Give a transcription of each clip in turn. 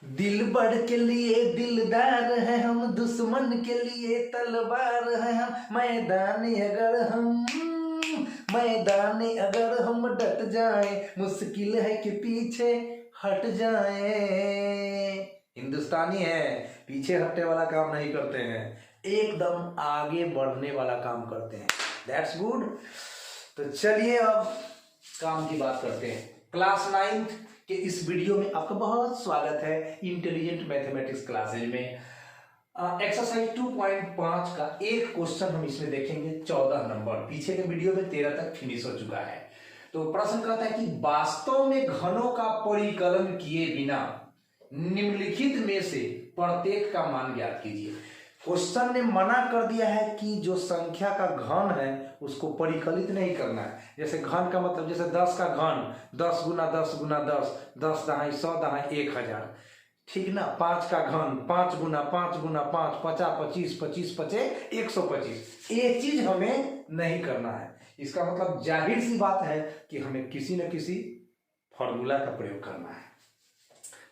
दिलबर के लिए दिलदार है हम, दुश्मन के लिए तलवार है हम। मैदान अगर हम डट जाए, मुश्किल है कि पीछे हट जाए। हिंदुस्तानी है, पीछे हटने वाला काम नहीं करते हैं, एकदम आगे बढ़ने वाला काम करते हैं। That's good. तो चलिए अब काम की बात करते हैं। क्लास 9th के इस वीडियो में आपका बहुत स्वागत है इंटेलिजेंट मैथमेटिक्स क्लासेज में। एक्सरसाइज 2.5 का एक क्वेश्चन हम इसमें देखेंगे, 14 नंबर। पीछे के वीडियो में 13 तक फिनिश हो चुका है। तो प्रश्न कहता है कि वास्तव में घनों का परिकलन किए बिना निम्नलिखित में से प्रत्येक का मान ज्ञात कीजिए। क्वेश्चन ने मना कर दिया है कि जो संख्या का घन है उसको परिकलित नहीं करना है। जैसे घन का मतलब जैसे 10 का घन 10 गुना 10 गुना 10, 10 दहाई 100 दहाई 1000, ठीक ना। 5 का घन 5 गुना 5 गुना 5, 50 25 25 पचे 125। ये चीज हमें नहीं करना है। इसका मतलब जाहिर सी बात है कि हमें किसी न किसी फॉर्मूला का प्रयोग करना है।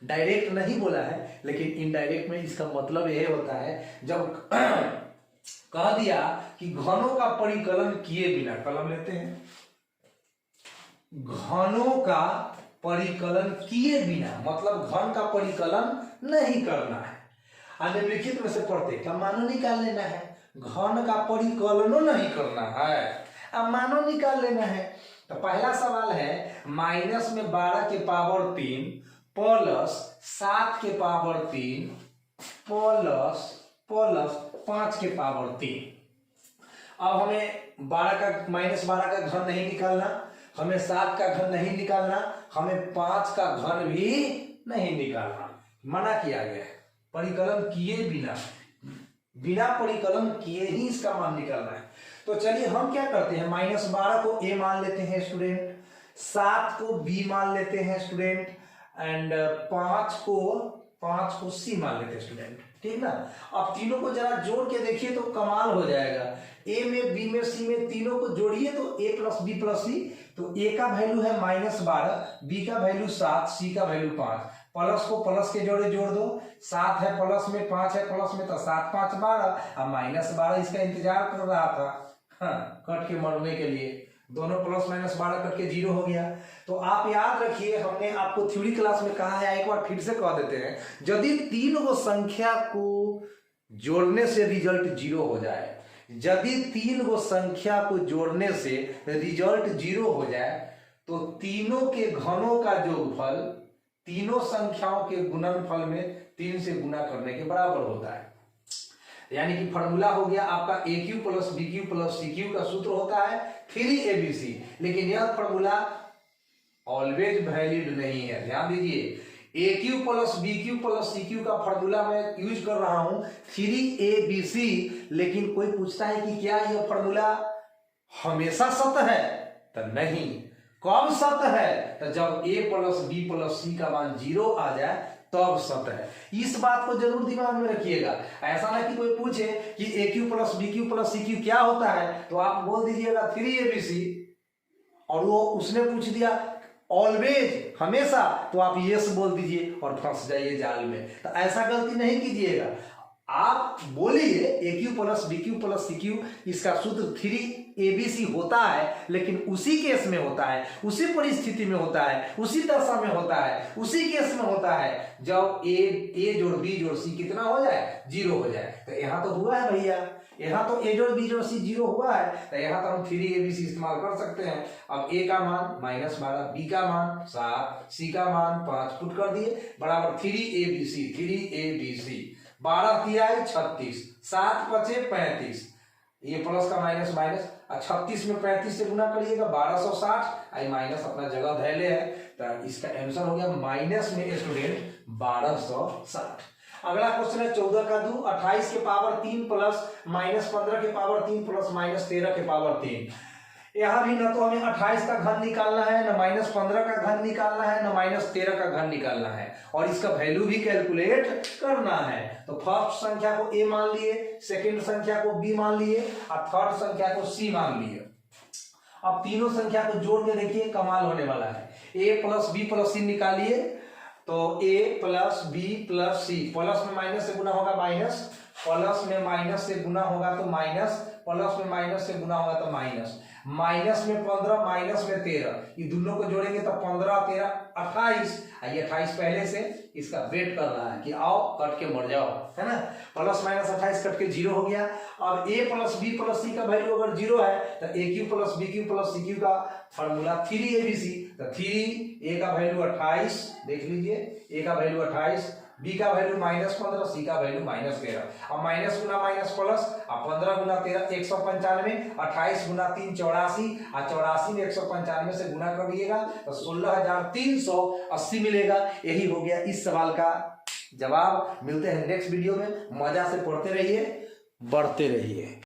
डायरेक्ट नहीं बोला है, लेकिन इनडायरेक्ट में इसका मतलब यह होता है, जब कह दिया कि घनों का परिकलन किए बिना, कलम लेते हैं, घनों का परिकलन किए बिना मतलब घन का परिकलन नहीं करना है। निम्नलिखित में से प्रत्येक का मानो निकाल लेना है। घन का परिकलन नहीं करना है, अब मानो निकाल लेना है। तो पहला सवाल है माइनस में 12 के पावर 3 प्लस 7 के पावर 3 प्लस 5 के पावर 3। अब हमें 12 का माइनस 12 का घन नहीं निकालना, हमें 7 का घन नहीं निकालना, हमें 5 का घन भी नहीं निकालना। मना किया गया है। परिकलन किए बिना परिकलन किए ही इसका मान निकालना है। तो चलिए हम क्या करते हैं, माइनस 12 को ए मान लेते हैं स्टूडेंट, 7 को बी मान लेते हैं स्टूडेंट, एंड 5 को सी मान लेते हैं स्टूडेंट, ठीक ना। अब तीनों को जरा जोड़ के देखिए तो कमाल हो जाएगा। ए में बी में सी में तीनों को जोड़िए तो ए प्लस बी प्लस सी। तो ए का वैल्यू है -12, बी का वैल्यू 7, सी का वैल्यू 5। प्लस को प्लस के जोड़े जोड़ दो, 7 है प्लस में 5 है प्लस में, तो 7 5 12। अब -12 इसका इंतजार कर रहा था, हाँ, कट के मरने के लिए। दोनों प्लस माइनस 12 कट के 0 हो गया। तो आप याद रखिए, हमने आपको थ्योरी क्लास में कहा है, एक बार फिर से कह देते हैं, यदि 3 गो संख्या को जोड़ने से रिजल्ट 0 हो जाए, यदि 3 गो संख्या को जोड़ने से रिजल्ट 0 हो जाए, तो तीनों के घनों का जोगफल तीनों संख्याओं के गुणनफल में 3 से गुना करने के बराबर होता है। यानी कि फॉर्मूला हो गया आपका a cube plus B cube plus C cube का सूत्र होता है 3abc। लेकिन यह फॉर्मूला ऑलवेज वैलिड नहीं है, ध्यान दीजिए। A cube plus B cube plus C cube का फॉर्मूला मैं यूज कर रहा हूं 3abc, लेकिन कोई पूछता है कि क्या यह फॉर्मूला हमेशा सत्य है, तो नहीं। कब सत्य है, तो जब a plus B plus C का मान 0 आ जाए तब सत्य है। इस बात को जरूर दिमाग में रखिएगा। ऐसा ना कि कोई पूछे कि a cube plus B cube plus C cube क्या होता है, तो आप बोल दीजिएगा 3abc, और वो उसने पूछ दिया ऑलवेज हमेशा, तो आप यस बोल दीजिए और फंस जाइए जाल में। तो ऐसा गलती नहीं कीजिएगा। आप बोलिए a cube plus B cube plus C cube, इसका सूत्र 3abc होता है, लेकिन उसी केस में होता है, उसी परिस्थिति में होता है, उसी दशा में होता है, उसी केस में होता है जब ए जोड़ बी जोड़ सी कितना हो जाए, 0 हो जाए। तो यहाँ तो हुआ है भैया, यहाँ तो ए जोड़ बी जोड़ सी 0 हुआ है, तो यहाँ तो हम 3abc इस्तेमाल कर सकते हैं। अब ए का मान -12, बी का मान 7, सी का मान 5 पुट कर दिए, बराबर 3abc। 12 तिया 36, 7 पचे 35, ये प्लस का माइनस माइनस, 36 में 35 से गुना करिएगा 1260, आई माइनस अपना जगह धैले है, तो इसका आंसर हो गया माइनस में स्टूडेंट 1260। अगला क्वेश्चन है 14 का 2, 28 के पावर 3 प्लस -15 के पावर 3 प्लस -13 के पावर 3। यहां भी ना तो हमें 28 का घन निकालना है, ना -15 का घन निकालना है, ना -13 का घन निकालना है, और इसका वैल्यू भी कैलकुलेट करना है। तो फर्स्ट संख्या को ए मान लिए, सेकंड संख्या को बी मान लिए, और थर्ड संख्या को सी मान लिए। अब तीनों संख्या को जोड़ के देखिए, कमाल होने वाला है। A plus B plus C निकालिए, तो a plus B plus C, plus में माइनस से गुना होगा माइनस, प्लस में माइनस से गुना होगा तो माइनस, प्लस में माइनस से गुना होगा तो माइनस, माइनस में 15 माइनस में 13, ये दोनों को जोड़ेंगे तो 15 13 28, ये 28 पहले से इसका वेट कर रहा है कि आओ कट के मर जाओ, है ना। प्लस माइनस 28 कट के 0 हो गया। अब a plus B plus C का वैल्यू अगर 0 है तो a cube plus B cube plus C cube का फॉर्मूला 3abc, तो 3 a का वैल्यू 28, देख लीजिए a का वैल्यू 28, b का वैल्यू -15, c का वैल्यू -13। अब माइनस गुना माइनस प्लस, अब 15 गुना 13 195, 28 गुना 3 84, और 84 में 195 से गुना कर दिएगा तो 16,380 मिलेगा। यही हो गया इस सवाल का जवाब। मिलते हैं नेक्स्ट वीडियो में, मजा से पढ़ते रहिए, बढ़ते रहिए।